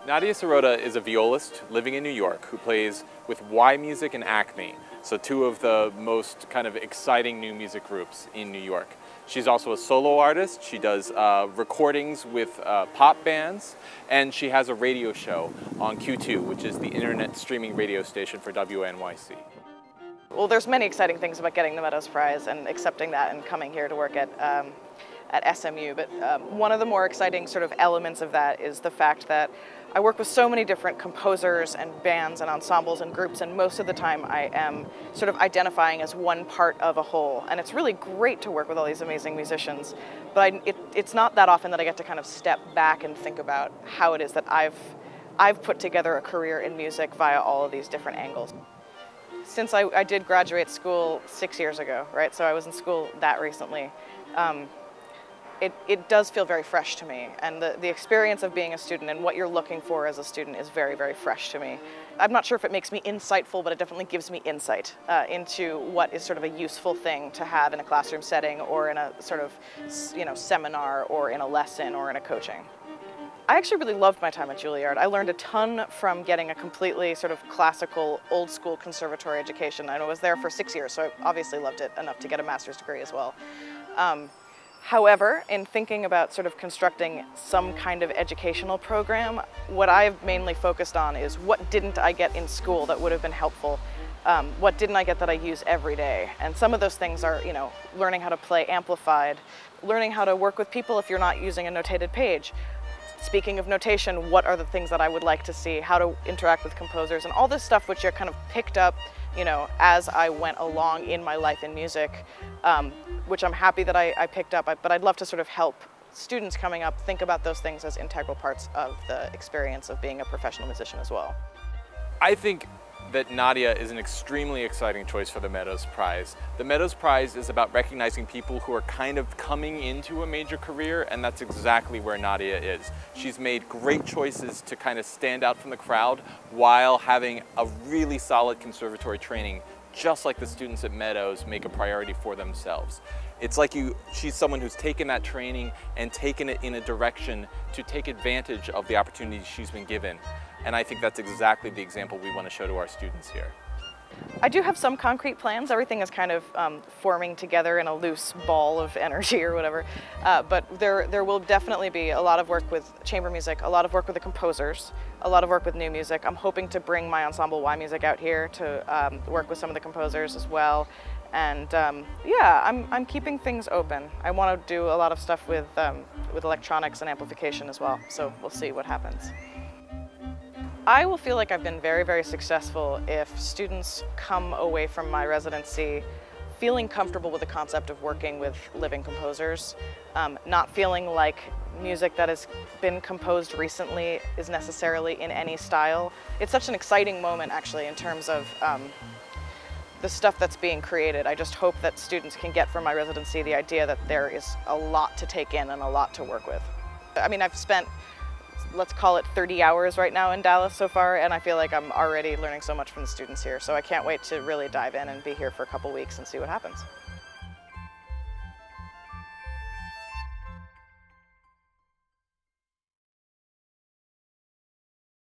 Nadia Sirota is a violist living in New York who plays with yMusic and ACME, so two of the most kind of exciting new music groups in New York. She's also a solo artist. She does recordings with pop bands, and she has a radio show on Q2, which is the internet streaming radio station for WNYC. Well, there's many exciting things about getting the Meadows Prize and accepting that and coming here to work at SMU, but one of the more exciting sort of elements of that is the fact that I work with so many different composers and bands and ensembles and groups, and most of the time I am sort of identifying as one part of a whole. And it's really great to work with all these amazing musicians, but it's not that often that I get to kind of step back and think about how it is that I've put together a career in music via all of these different angles. Since I did graduate school 6 years ago, right? So I was in school that recently. It does feel very fresh to me, and the experience of being a student and what you're looking for as a student is very, very fresh to me. I'm not sure if it makes me insightful, but it definitely gives me insight into what is sort of a useful thing to have in a classroom setting or in a sort of, seminar or in a lesson or in a coaching. I actually really loved my time at Juilliard. I learned a ton from getting a completely sort of classical, old school conservatory education. I was there for 6 years, so I obviously loved it enough to get a master's degree as well. However, in thinking about sort of constructing some kind of educational program, what I've mainly focused on is what didn't I get in school that would have been helpful? What didn't I get that I use every day? And some of those things are, learning how to play amplified, learning how to work with people if you're not using a notated page. Speaking of notation, what are the things that I would like to see, how to interact with composers, and all this stuff which I kind of picked up, as I went along in my life in music, which I'm happy that I picked up, but I'd love to sort of help students coming up think about those things as integral parts of the experience of being a professional musician as well. I think that Nadia is an extremely exciting choice for the Meadows Prize. The Meadows Prize is about recognizing people who are kind of coming into a major career, and that's exactly where Nadia is. She's made great choices to kind of stand out from the crowd while having a really solid conservatory training, just like the students at Meadows make a priority for themselves. It's like she's someone who's taken that training and taken it in a direction to take advantage of the opportunities she's been given. And I think that's exactly the example we want to show to our students here. I do have some concrete plans. Everything is kind of forming together in a loose ball of energy or whatever. But there will definitely be a lot of work with chamber music, a lot of work with the composers, a lot of work with new music. I'm hoping to bring my ensemble yMusic out here to work with some of the composers as well. And yeah, I'm keeping things open. I want to do a lot of stuff with electronics and amplification as well. So we'll see what happens. I will feel like I've been very, very successful if students come away from my residency feeling comfortable with the concept of working with living composers, not feeling like music that has been composed recently is necessarily in any style. It's such an exciting moment, actually, in terms of the stuff that's being created. I just hope that students can get from my residency the idea that there is a lot to take in and a lot to work with. I mean, I've spent, let's call it 30 hours right now in Dallas so far, and I feel like I'm already learning so much from the students here. So I can't wait to really dive in and be here for a couple weeks and see what happens.